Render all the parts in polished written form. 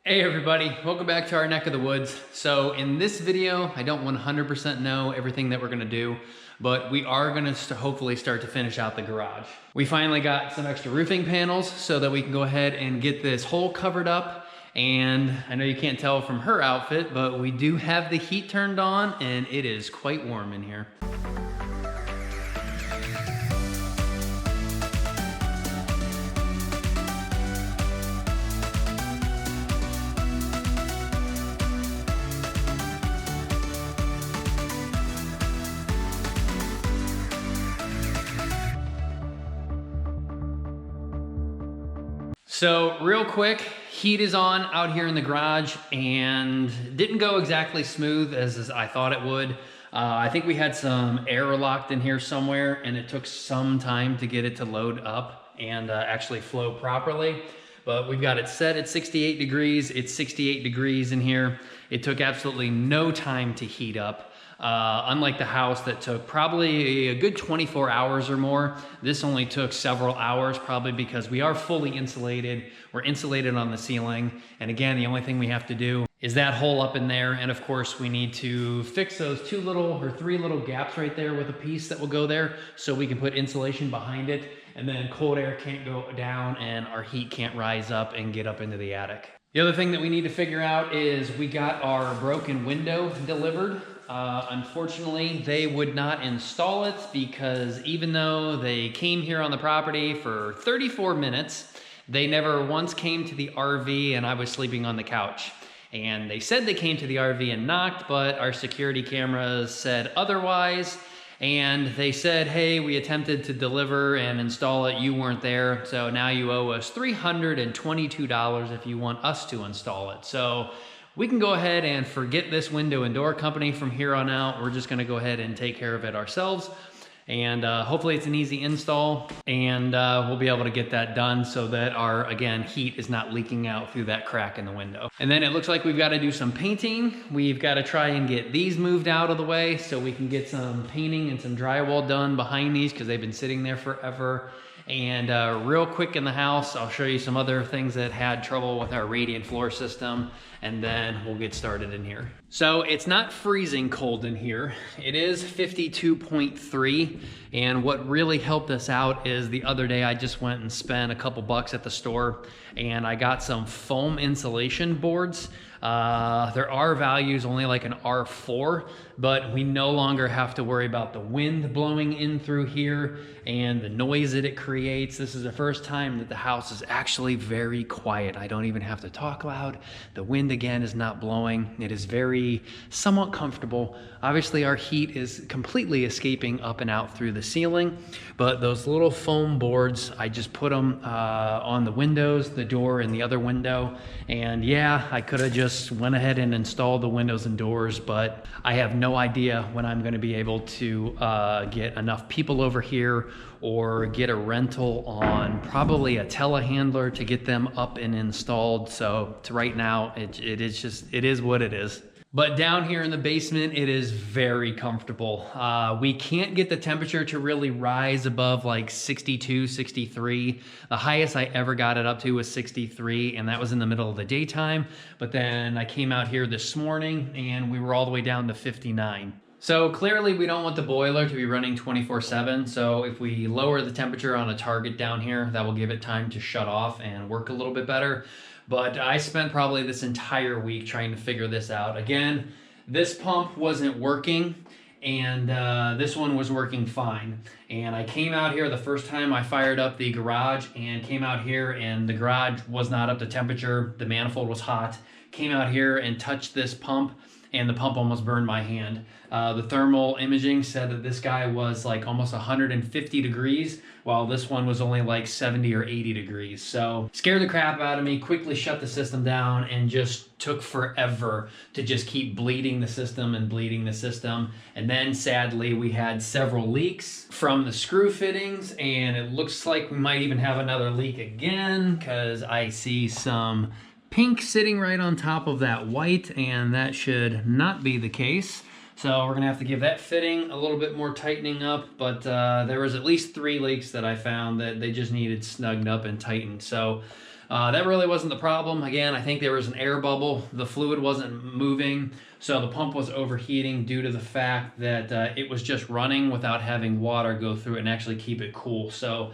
Hey everybody, welcome back to our neck of the woods. So in this video, I don't 100% know everything that we're gonna do, but we are gonna hopefully start to finish out the garage. We finally got some extra roofing panels so that we can go ahead and get this hole covered up. And I know you can't tell from her outfit, but we do have the heat turned on and it is quite warm in here. So real quick, heat is on out here in the garage and didn't go exactly smooth as I thought it would. I think we had some air locked in here somewhere and it took some time to get it to load up and actually flow properly. But we've got it set at 68 degrees. It's 68 degrees in here. It took absolutely no time to heat up. Unlike the house that took probably a good 24 hours or more, this only took several hours, probably because we are fully insulated. We're insulated on the ceiling. And again, the only thing we have to do is that hole up in there. And of course we need to fix those three little gaps right there with a piece that will go there so we can put insulation behind it. And then cold air can't go down and our heat can't rise up and get up into the attic. The other thing that we need to figure out is we got our broken window delivered. Unfortunately, they would not install it because even though they came here on the property for 34 minutes, they never once came to the RV and I was sleeping on the couch. And they said they came to the RV and knocked, but our security cameras said otherwise. And they said, hey, we attempted to deliver and install it, you weren't there, so now you owe us $322 if you want us to install it. So we can go ahead and forget this window and door company from here on out. We're just gonna go ahead and take care of it ourselves. And hopefully it's an easy install and we'll be able to get that done so that our, again, heat is not leaking out through that crack in the window. And then it looks like we've got to do some painting. We've got to try and get these moved out of the way so we can get some painting and some drywall done behind these because they've been sitting there forever. And real quick in the house, I'll show you some other things that had trouble with our radiant floor system, and then we'll get started in here. So it's not freezing cold in here. It is 52.3, and what really helped us out is the other day I just went and spent a couple bucks at the store, and I got some foam insulation boards. There are values only like an R4, but we no longer have to worry about the wind blowing in through here and the noise that it creates. This is the first time that the house is actually very quiet. I don't even have to talk loud. The wind again is not blowing. It is very somewhat comfortable. Obviously our heat is completely escaping up and out through the ceiling, but those little foam boards, I just put them on the windows, the door and the other window. And yeah, I could have just went ahead and installed the windows and doors, but I have no idea when I'm going to be able to get enough people over here or get a rental on probably a telehandler to get them up and installed. So right now it is what it is. But down here in the basement, it is very comfortable. We can't get the temperature to really rise above like 62, 63. The highest I ever got it up to was 63, and that was in the middle of the daytime. But then I came out here this morning and we were all the way down to 59. So clearly we don't want the boiler to be running 24/7. So if we lower the temperature on a target down here, that will give it time to shut off and work a little bit better. But I spent probably this entire week trying to figure this out. Again, this pump wasn't working and this one was working fine. And I came out here the first time I fired up the garage and came out here and the garage was not up to temperature. The manifold was hot. Came out here and touched this pump and the pump almost burned my hand. The thermal imaging said that this guy was like almost 150 degrees, while this one was only like 70 or 80 degrees. So scared the crap out of me, quickly shut the system down, and just took forever to just keep bleeding the system and bleeding the system. And then sadly, we had several leaks from the screw fittings, and it looks like we might even have another leak again because I see some pink sitting right on top of that white, and that should not be the case. So we're gonna have to give that fitting a little bit more tightening up, but there was at least 3 leaks that I found that they just needed snugged up and tightened. So That really wasn't the problem. Again, I think there was an air bubble. The fluid wasn't moving, so the pump was overheating due to the fact that it was just running without having water go through it and actually keep it cool. So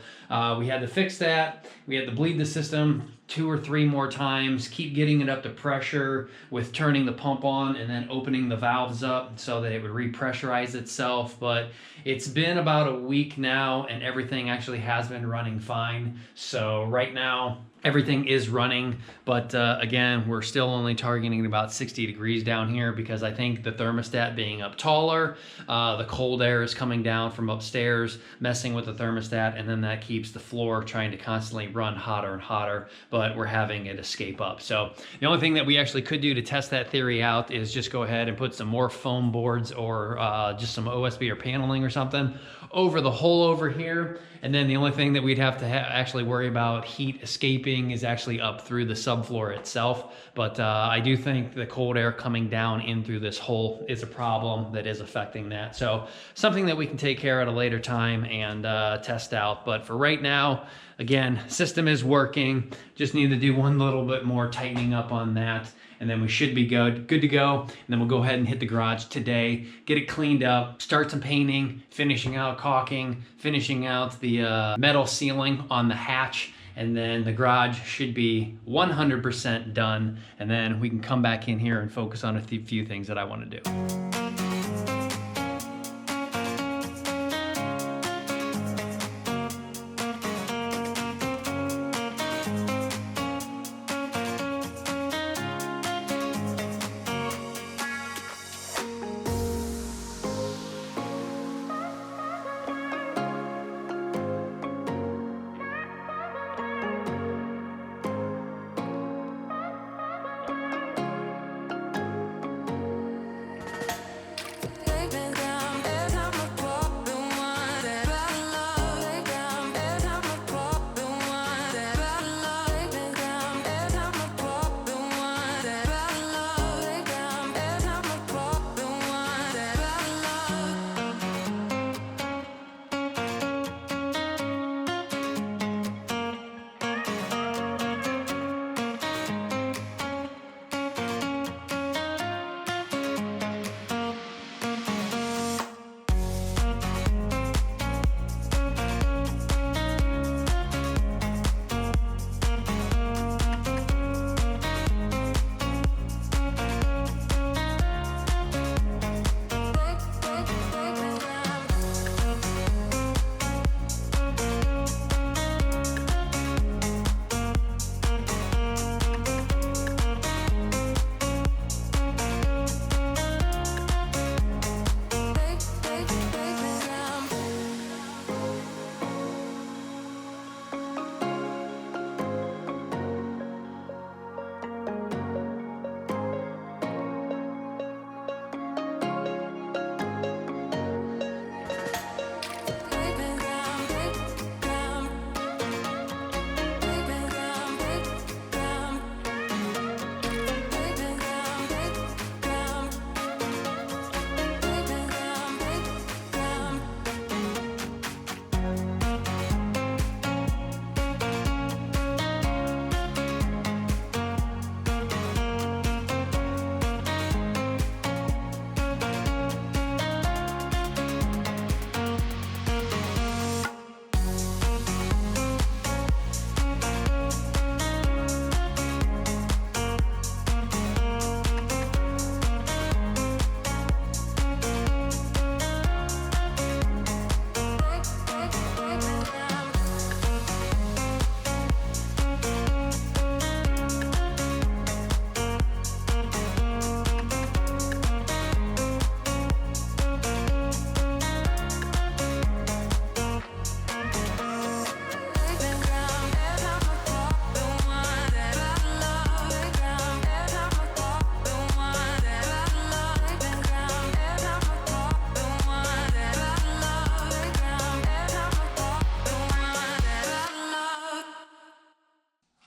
we had to fix that. We had to bleed the system 2 or 3 more times, keep getting it up to pressure with turning the pump on and then opening the valves up so that it would repressurize itself. But it's been about a week now and everything actually has been running fine. So right now, everything is running, but again, we're still only targeting about 60 degrees down here because I think the thermostat being up taller, the cold air is coming down from upstairs, messing with the thermostat, and then that keeps the floor trying to constantly run hotter and hotter, but we're having it escape up. So the only thing that we actually could do to test that theory out is just go ahead and put some more foam boards or just some OSB or paneling or something over the hole over here. And then the only thing that we'd have to actually worry about heat escaping is actually up through the subfloor itself. But I do think the cold air coming down in through this hole is a problem that is affecting that. So something that we can take care of at a later time and test out. But for right now, again, system is working. Just need to do one little bit more tightening up on that. And then we should be good to go. And then we'll go ahead and hit the garage today, get it cleaned up, start some painting, finishing out caulking, finishing out the metal ceiling on the hatch, and then the garage should be 100% done. And then we can come back in here and focus on a few things that I want to do.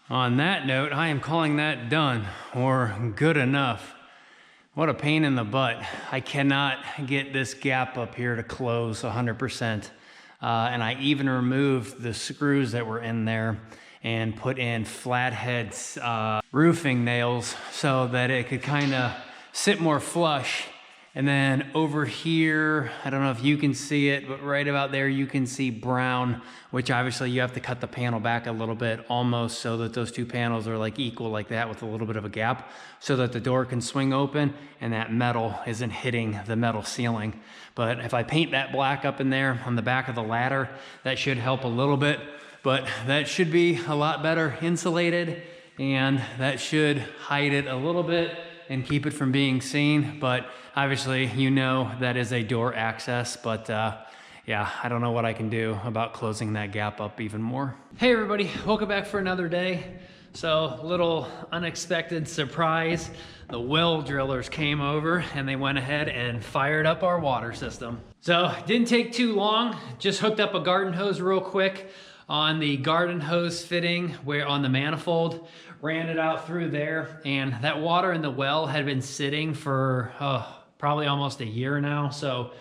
On that note, I am calling that done or good enough. What a pain in the butt. I cannot get this gap up here to close 100%. And I even removed the screws that were in there. and put in flathead roofing nails so that it could kind of sit more flush. And then over here, I don't know if you can see it, but right about there you can see brown, which obviously you have to cut the panel back a little bit, almost so that those two panels are like equal like that with a little bit of a gap, so that the door can swing open and that metal isn't hitting the metal ceiling. But if I paint that black up in there on the back of the ladder, that should help a little bit, but that should be a lot better insulated, and that should hide it a little bit and keep it from being seen. But obviously, you know, that is a door access, but yeah, I don't know what I can do about closing that gap up even more. Hey everybody, welcome back for another day. So, little unexpected surprise. The well drillers came over and they went ahead and fired up our water system. So, didn't take too long, just hooked up a garden hose real quick on the garden hose fitting where on the manifold, ran it out through there, and that water in the well had been sitting for probably almost a year now. So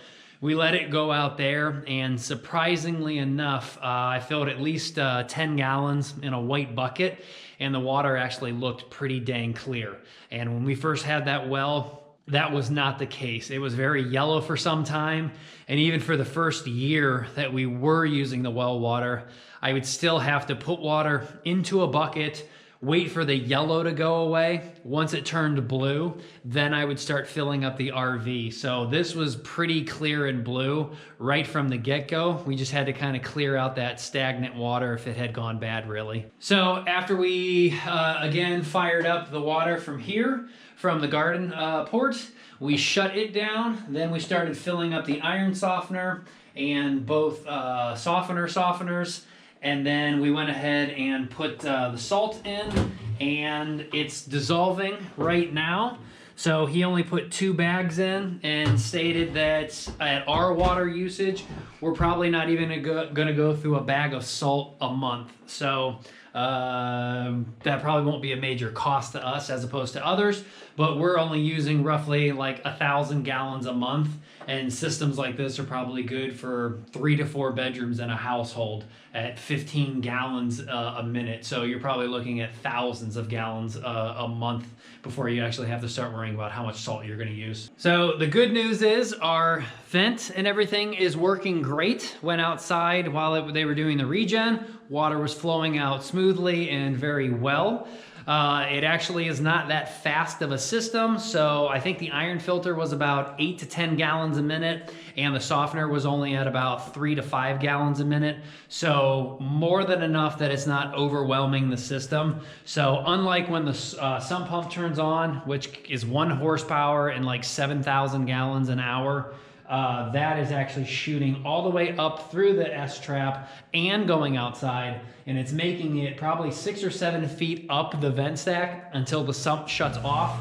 we let it go out there, and surprisingly enough, I filled at least 10 gallons in a white bucket, and the water actually looked pretty dang clear. And when we first had that well, that was not the case. It was very yellow for some time, and even for the first year that we were using the well water, I would still have to put water into a bucket, wait for the yellow to go away. Once it turned blue, then I would start filling up the RV. So this was pretty clear and blue right from the get-go. We just had to kind of clear out that stagnant water if it had gone bad, really. So after we, again, fired up the water from here, from the garden port, we shut it down. Then we started filling up the iron softener and both softeners. And then we went ahead and put the salt in, and it's dissolving right now. So he only put 2 bags in and stated that at our water usage, we're probably not even gonna go through a bag of salt a month. So that probably won't be a major cost to us as opposed to others, but we're only using roughly like 1,000 gallons a month, and systems like this are probably good for 3 to 4 bedrooms in a household at 15 gallons a minute. So you're probably looking at thousands of gallons a month before you actually have to start worrying about how much salt you're gonna use. So the good news is our vent and everything is working great. Went outside while they were doing the regen. Water was flowing out smoothly and very well. It actually is not that fast of a system, so I think the iron filter was about 8 to 10 gallons a minute, and the softener was only at about 3 to 5 gallons a minute. So more than enough that it's not overwhelming the system. So unlike when the sump pump turns on, which is 1 horsepower and like 7,000 gallons an hour, that is actually shooting all the way up through the S-trap and going outside, and it's making it probably 6 or 7 feet up the vent stack until the sump shuts off,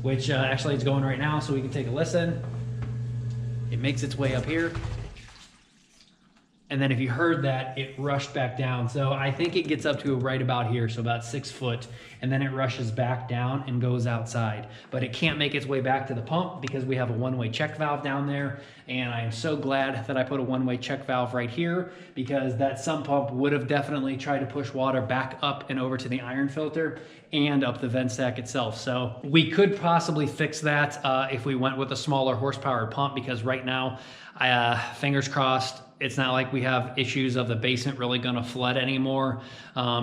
which actually is going right now, so we can take a listen. It makes its way up here. And then if you heard that, it rushed back down. So I think it gets up to right about here, so about 6 foot, and then it rushes back down and goes outside. But it can't make its way back to the pump because we have a one-way check valve down there, and I am so glad that I put a one-way check valve right here, because that sump pump would have definitely tried to push water back up and over to the iron filter and up the vent stack itself. So we could possibly fix that if we went with a smaller horsepower pump, because right now, fingers crossed, it's not like we have issues of the basement really gonna flood anymore,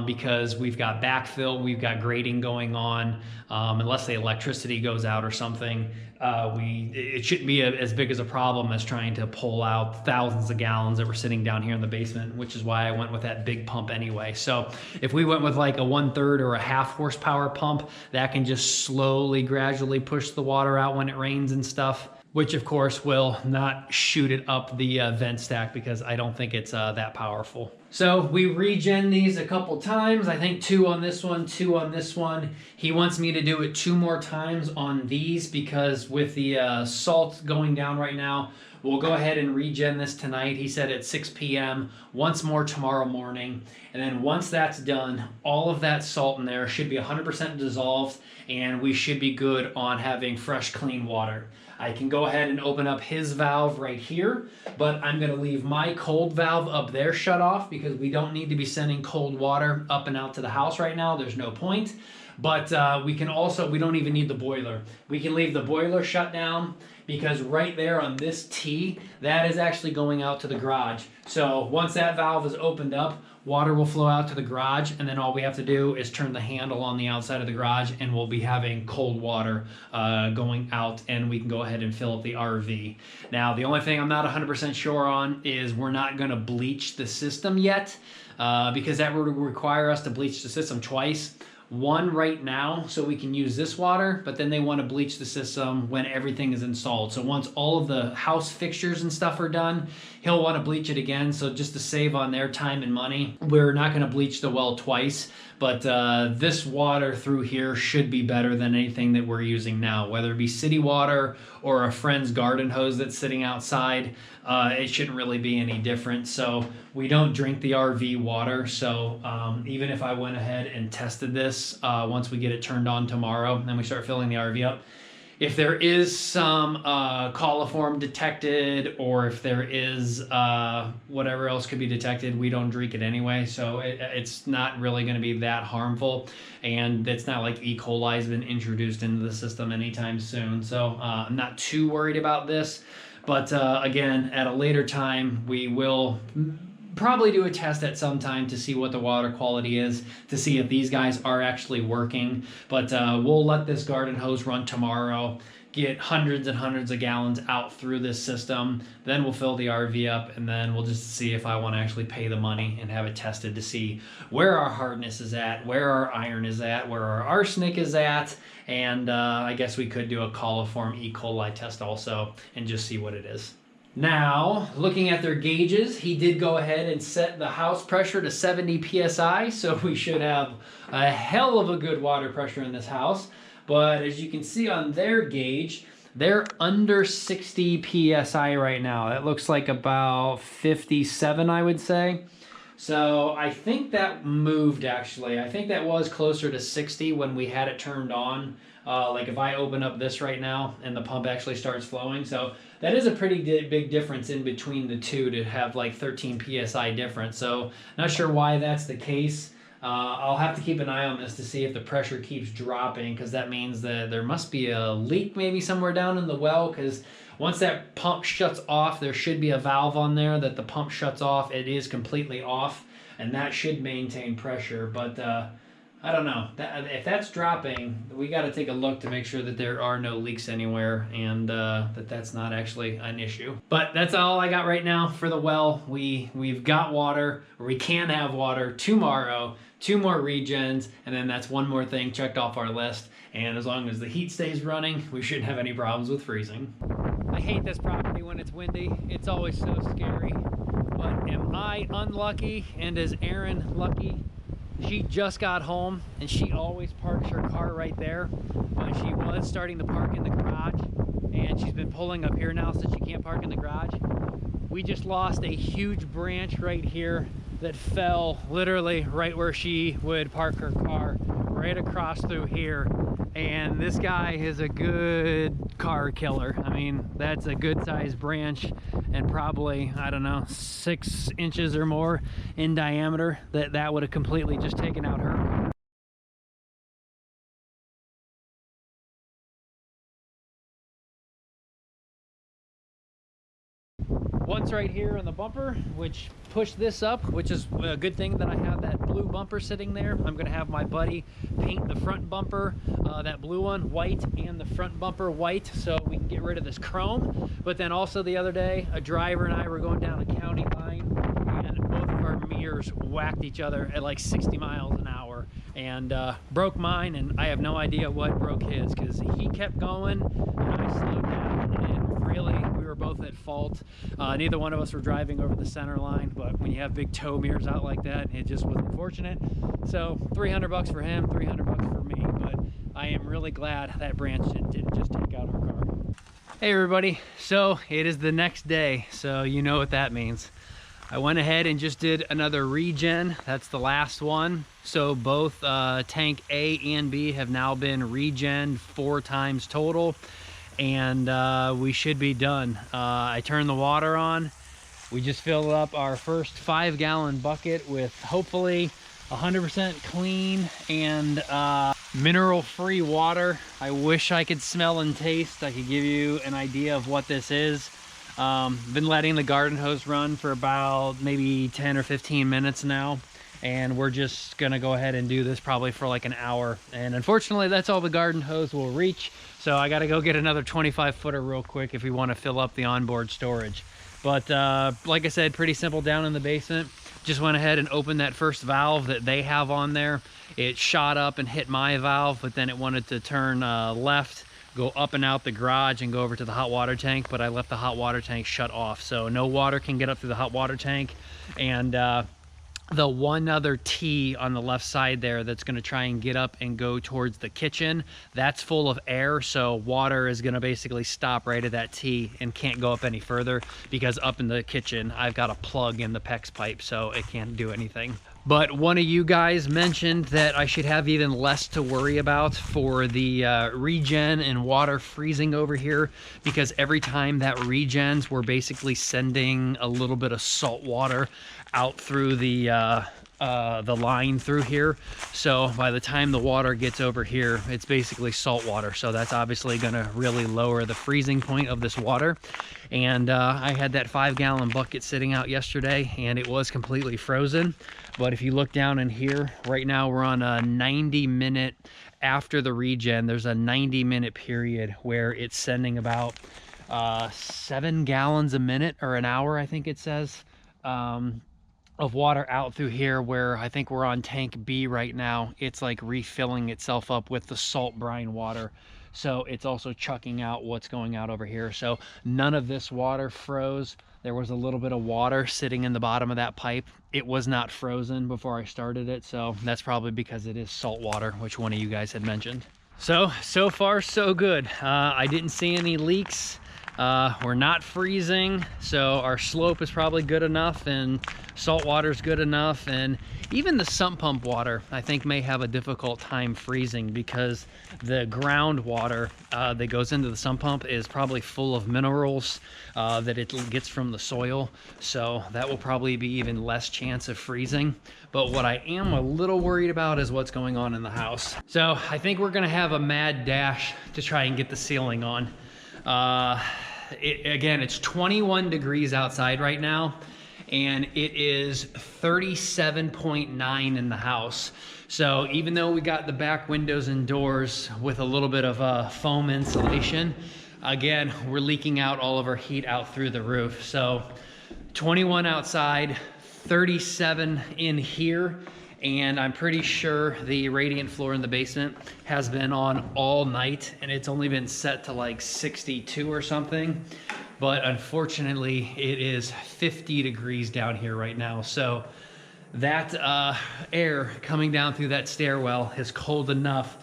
because we've got backfill, we've got grading going on, unless the electricity goes out or something. It shouldn't be as big as a problem as trying to pull out thousands of gallons that were sitting down here in the basement, which is why I went with that big pump anyway. So if we went with like a 1/3 or a 1/2 horsepower pump, that can just slowly, gradually push the water out when it rains and stuff, which of course will not shoot it up the vent stack, because I don't think it's that powerful. So we regen these a couple times. I think 2 on this one, 2 on this one. He wants me to do it 2 more times on these, because with the salt going down right now, we'll go ahead and regen this tonight. He said at 6 p.m., once more tomorrow morning. And then once that's done, all of that salt in there should be 100% dissolved, and we should be good on having fresh, clean water. I can go ahead and open up his valve right here, but I'm gonna leave my cold valve up there shut off, because because we don't need to be sending cold water up and out to the house right now. There's no point. But we don't even need the boiler. We can leave the boiler shut down because right there on this T, that is actually going out to the garage. So once that valve is opened up, water will flow out to the garage, and then all we have to do is turn the handle on the outside of the garage, and we'll be having cold water going out, and we can go ahead and fill up the RV. Now, the only thing I'm not 100% sure on is we're not going to bleach the system yet, because that would require us to bleach the system twice. One right now, so we can use this water, but then they want to bleach the system when everything is installed. So once all of the house fixtures and stuff are done, he'll want to bleach it again. So just to save on their time and money, we're not going to bleach the well twice. But this water through here should be better than anything that we're using now, whether it be city water or a friend's garden hose that's sitting outside. It shouldn't really be any different. So we don't drink the RV water. So even if I went ahead and tested this once we get it turned on tomorrow and we start filling the RV up, if there is some coliform detected, or if there is whatever else could be detected, we don't drink it anyway. So it's not really going to be that harmful. And it's not like E. coli has been introduced into the system anytime soon. So I'm not too worried about this. But again, at a later time, we will probably do a test at some time to see what the water quality is, to see if these guys are actually working. But we'll let this garden hose run tomorrow, get hundreds and hundreds of gallons out through this system. Then we'll fill the RV up, and then we'll just see if I want to actually pay the money and have it tested to see where our hardness is at, where our iron is at, where our arsenic is at. And I guess we could do a coliform E. coli test also and just see what it is. Now, looking at their gauges, he did go ahead and set the house pressure to 70 PSI, so we should have a hell of a good water pressure in this house. But as you can see on their gauge, they're under 60 PSI right now. That looks like about 57, I would say. So I think that moved, actually. I think that was closer to 60 when we had it turned on. Like if I open up this right now and the pump actually starts flowing. So that is a pretty big difference in between the two, to have like 13 PSI difference. So not sure why that's the case. I'll have to keep an eye on this to see if the pressure keeps dropping, because that means that there must be a leak maybe somewhere down in the well, because once that pump shuts off, there should be a valve on there that the pump shuts off. It is completely off, and that should maintain pressure. But I don't know. If that's dropping, we got to take a look to make sure that there are no leaks anywhere, and that's not actually an issue. But that's all I got right now for the well. We've got water, or we can have water tomorrow, 2 more regens, and then that's one more thing checked off our list. And as long as the heat stays running, we shouldn't have any problems with freezing. I hate this property when it's windy. It's always so scary. But am I unlucky, and is Erin lucky? She just got home, and she always parks her car right there, but she was starting to park in the garage, and she's been pulling up here now since she can't park in the garage. We just lost a huge branch right here that fell literally right where she would park her car, right across through here. And this guy is a good car killer. I mean, that's a good sized branch, and probably, I don't know, 6 inches or more in diameter. That would have completely just taken out her car. Once right here on the bumper, which pushed this up, which is a good thing that I have that blue bumper sitting there. I'm gonna have my buddy paint the front bumper, that blue one, white, and the front bumper white, so we can get rid of this chrome. But then also the other day, a driver and I were going down a county line, and both of our mirrors whacked each other at like 60 miles an hour, and broke mine, and I have no idea what broke his, because he kept going and I slowed down, and really we were both at fault. Neither one of us were driving over the center line, but when you have big tow mirrors out like that, it just was unfortunate. So 300 bucks for him, 300 bucks for me, but I am really glad that branch didn't just take out our car. Hey everybody, so it is the next day, so you know what that means. I went ahead and just did another regen. That's the last one. So both tank A and B have now been regened 4 times total, and we should be done. I turned the water on. We just filled up our first 5-gallon bucket with hopefully 100% clean and mineral-free water. I wish I could smell and taste. I could give you an idea of what this is. Been letting the garden hose run for about maybe 10 or 15 minutes now, and we're just gonna go ahead and do this probably for like an hour. And unfortunately, that's all the garden hose will reach, so I gotta go get another 25-footer real quick if we want to fill up the onboard storage. But like I said, pretty simple down in the basement. Just went ahead and opened that first valve that they have on there. It shot up and hit my valve, but then it wanted to turn left, go up and out the garage and go over to the hot water tank, but I left the hot water tank shut off, so no water can get up through the hot water tank. And the one other T on the left side there that's going to try and get up and go towards the kitchen, that's full of air, so water is going to basically stop right at that T and can't go up any further, because up in the kitchen I've got a plug in the PEX pipe, so it can't do anything. But one of you guys mentioned that I should have even less to worry about for the regen and water freezing over here, because every time that regens, we're basically sending a little bit of salt water out through the line through here. So by the time the water gets over here, it's basically salt water. So that's obviously going to really lower the freezing point of this water. And I had that 5-gallon bucket sitting out yesterday, and it was completely frozen. But if you look down in here, right now we're on a 90-minute, after the regen, there's a 90-minute period where it's sending about 7 gallons a minute, or an hour, I think it says, of water out through here, where I think we're on tank B right now. It's like refilling itself up with the salt brine water. So it's also chucking out what's going out over here. So none of this water froze. There was a little bit of water sitting in the bottom of that pipe. It was not frozen before I started it. So that's probably because it is salt water, which one of you guys had mentioned. So far so good. I didn't see any leaks. We're not freezing, so our slope is probably good enough, and salt water is good enough, and even the sump pump water I think may have a difficult time freezing, because the groundwater that goes into the sump pump is probably full of minerals that it gets from the soil, so that will probably be even less chance of freezing. But what I am a little worried about is what's going on in the house. So I think we're gonna have a mad dash to try and get the ceiling on. Again, it's 21 degrees outside right now, and it is 37.9 in the house. So even though we got the back windows and doors with a little bit of foam insulation, again, we're leaking out all of our heat out through the roof. So 21 outside, 37 in here. And I'm pretty sure the radiant floor in the basement has been on all night, and it's only been set to like 62 or something. But unfortunately, it is 50 degrees down here right now. So that air coming down through that stairwell is cold enough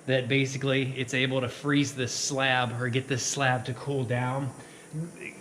that basically it's able to freeze this slab, or get this slab to cool down.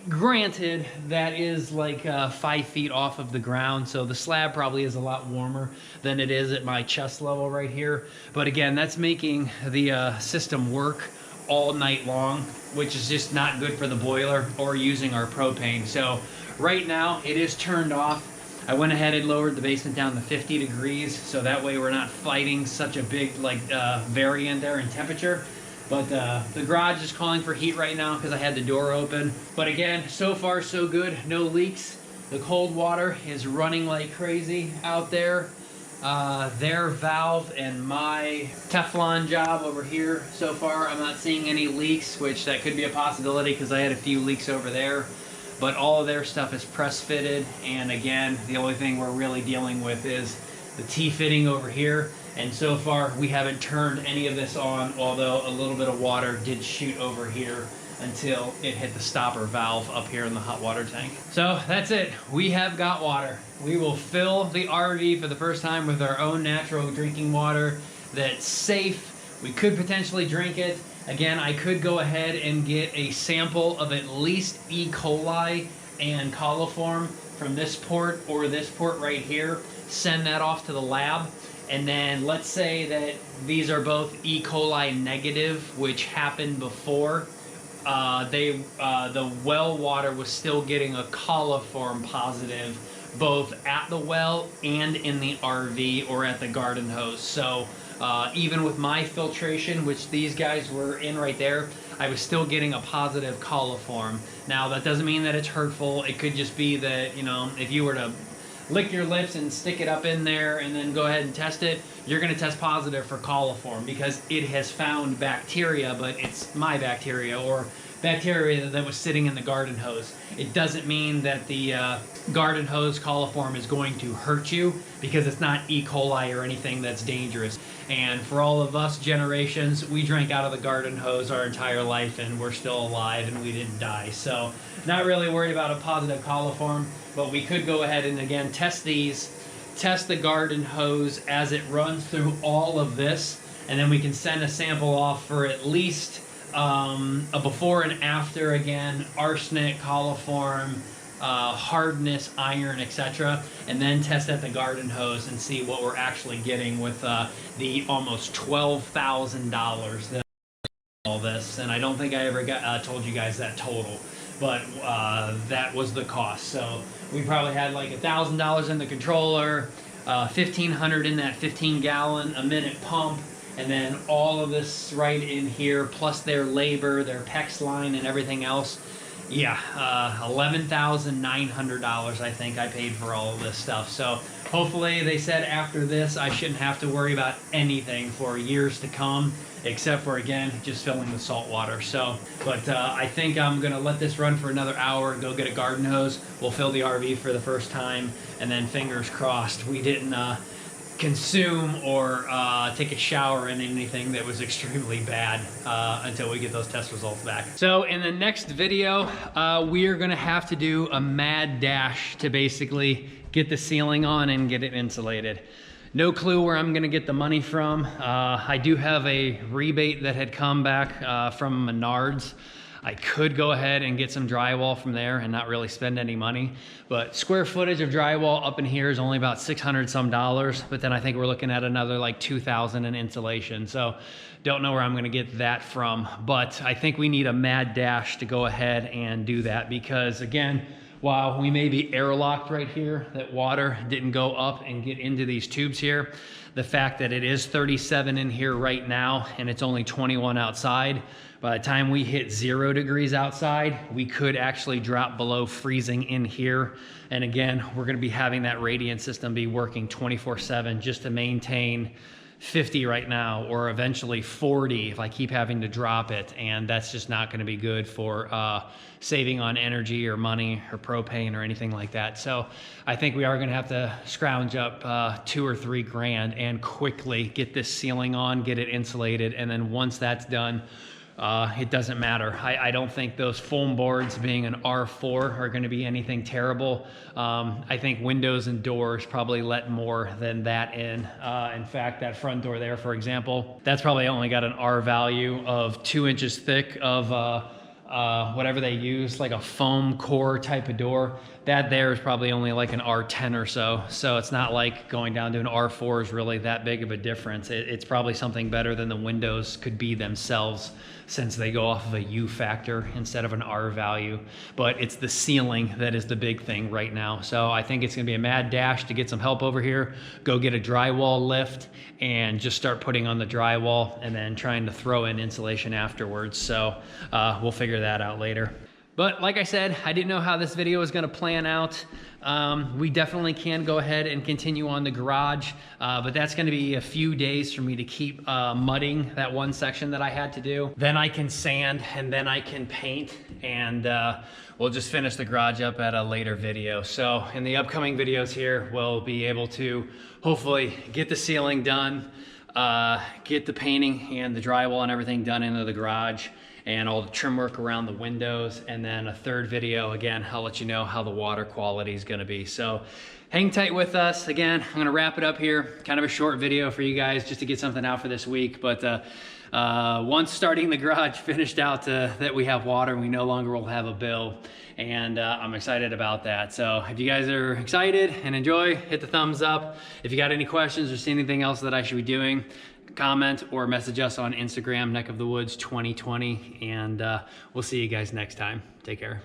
Granted, that is like 5 feet off of the ground, so the slab probably is a lot warmer than it is at my chest level right here. But again, that's making the system work all night long, which is just not good for the boiler or using our propane. So right now it is turned off. I went ahead and lowered the basement down to 50 degrees, so that way we're not fighting such a big variant there in temperature. But the garage is calling for heat right now because I had the door open. But again, so far so good, no leaks. The cold water is running like crazy out there. Their valve and my Teflon job over here, so far I'm not seeing any leaks, which that could be a possibility because I had a few leaks over there. But all of their stuff is press fitted, and again, the only thing we're really dealing with is the T-fitting over here. And so far, we haven't turned any of this on, although a little bit of water did shoot over here until it hit the stopper valve up here in the hot water tank. So that's it. We have got water. We will fill the RV for the first time with our own natural drinking water that's safe. We could potentially drink it. Again, I could go ahead and get a sample of at least E. coli and coliform from this port or this port right here, send that off to the lab. And then let's say that these are both E. coli negative, which happened before the well water was still getting a coliform positive both at the well and in the RV or at the garden hose. So even with my filtration, which these guys were in right there, I was still getting a positive coliform. Now that doesn't mean that it's hurtful. It could just be that, you know, if you were to lick your lips and stick it up in there and then go ahead and test it, you're going to test positive for coliform because it has found bacteria, but it's my bacteria or bacteria that was sitting in the garden hose. It doesn't mean that the garden hose coliform is going to hurt you because it's not E. coli or anything that's dangerous. And for all of us generations, we drank out of the garden hose our entire life and we're still alive and we didn't die. So not really worried about a positive coliform, but we could go ahead and again test the garden hose as it runs through all of this, and then we can send a sample off for at least a before and after, again, arsenic, coliform, hardness, iron, etc., and then test at the garden hose and see what we're actually getting with the almost $12,000 that all this. And I don't think I ever told you guys that total, but that was the cost. So we probably had like $1,000 in the controller, $1,500 in that 15-gallon a minute pump, and then all of this right in here, plus their labor, their PEX line, and everything else. Yeah, $11,900 I think I paid for all of this stuff. So hopefully, they said after this I shouldn't have to worry about anything for years to come, except for, again, just filling with salt water. So, but I think I'm gonna let this run for another hour, go get a garden hose. We'll fill the RV for the first time, and then fingers crossed we didn't consume or take a shower in anything that was extremely bad until we get those test results back. So in the next video, we are gonna have to do a mad dash to basically get the ceiling on and get it insulated. No clue where I'm gonna get the money from. I do have a rebate that had come back from Menards. I could go ahead and get some drywall from there and not really spend any money, but square footage of drywall up in here is only about $600 some, but then I think we're looking at another like 2,000 in insulation. So don't know where I'm gonna get that from, but I think we need a mad dash to go ahead and do that because, again, while we may be airlocked right here, that water didn't go up and get into these tubes here. The fact that it is 37 in here right now and it's only 21 outside, by the time we hit 0 degrees outside, we could actually drop below freezing in here. And again, we're gonna be having that radiant system be working 24/7 just to maintain 50 right now, or eventually 40 if I keep having to drop it. And that's just not gonna be good for saving on energy or money or propane or anything like that. So I think we are gonna have to scrounge up 2 or 3 grand and quickly get this ceiling on, get it insulated. And then once that's done, it doesn't matter. I don't think those foam boards being an R4 are going to be anything terrible. I think windows and doors probably let more than that in. In fact, that front door there, for example, that's probably only got an R value of 2 inches thick of whatever they use, like a foam core type of door. That there is probably only like an R10 or so. So it's not like going down to an R4 is really that big of a difference. It's probably something better than the windows could be themselves, since they go off of a U factor instead of an R value. But it's the ceiling that is the big thing right now. So I think it's gonna be a mad dash to get some help over here, go get a drywall lift and just start putting on the drywall and then trying to throw in insulation afterwards. So we'll figure that out later. But like I said, I didn't know how this video was gonna plan out. We definitely can go ahead and continue on the garage, but that's gonna be a few days for me to keep mudding that one section that I had to do. Then I can sand and then I can paint, and we'll just finish the garage up at a later video. So in the upcoming videos here, we'll be able to hopefully get the ceiling done, get the painting and the drywall and everything done into the garage, and all the trim work around the windows. And then a third video, again, I'll let you know how the water quality is gonna be. So hang tight with us. Again, I'm gonna wrap it up here. Kind of a short video for you guys just to get something out for this week. But once starting the garage finished out that we have water, we no longer will have a bill. And I'm excited about that. So if you guys are excited and enjoy, hit the thumbs up. If you got any questions or see anything else that I should be doing, comment or message us on Instagram, NeckofTheWoods 2020, and we'll see you guys next time. Take care.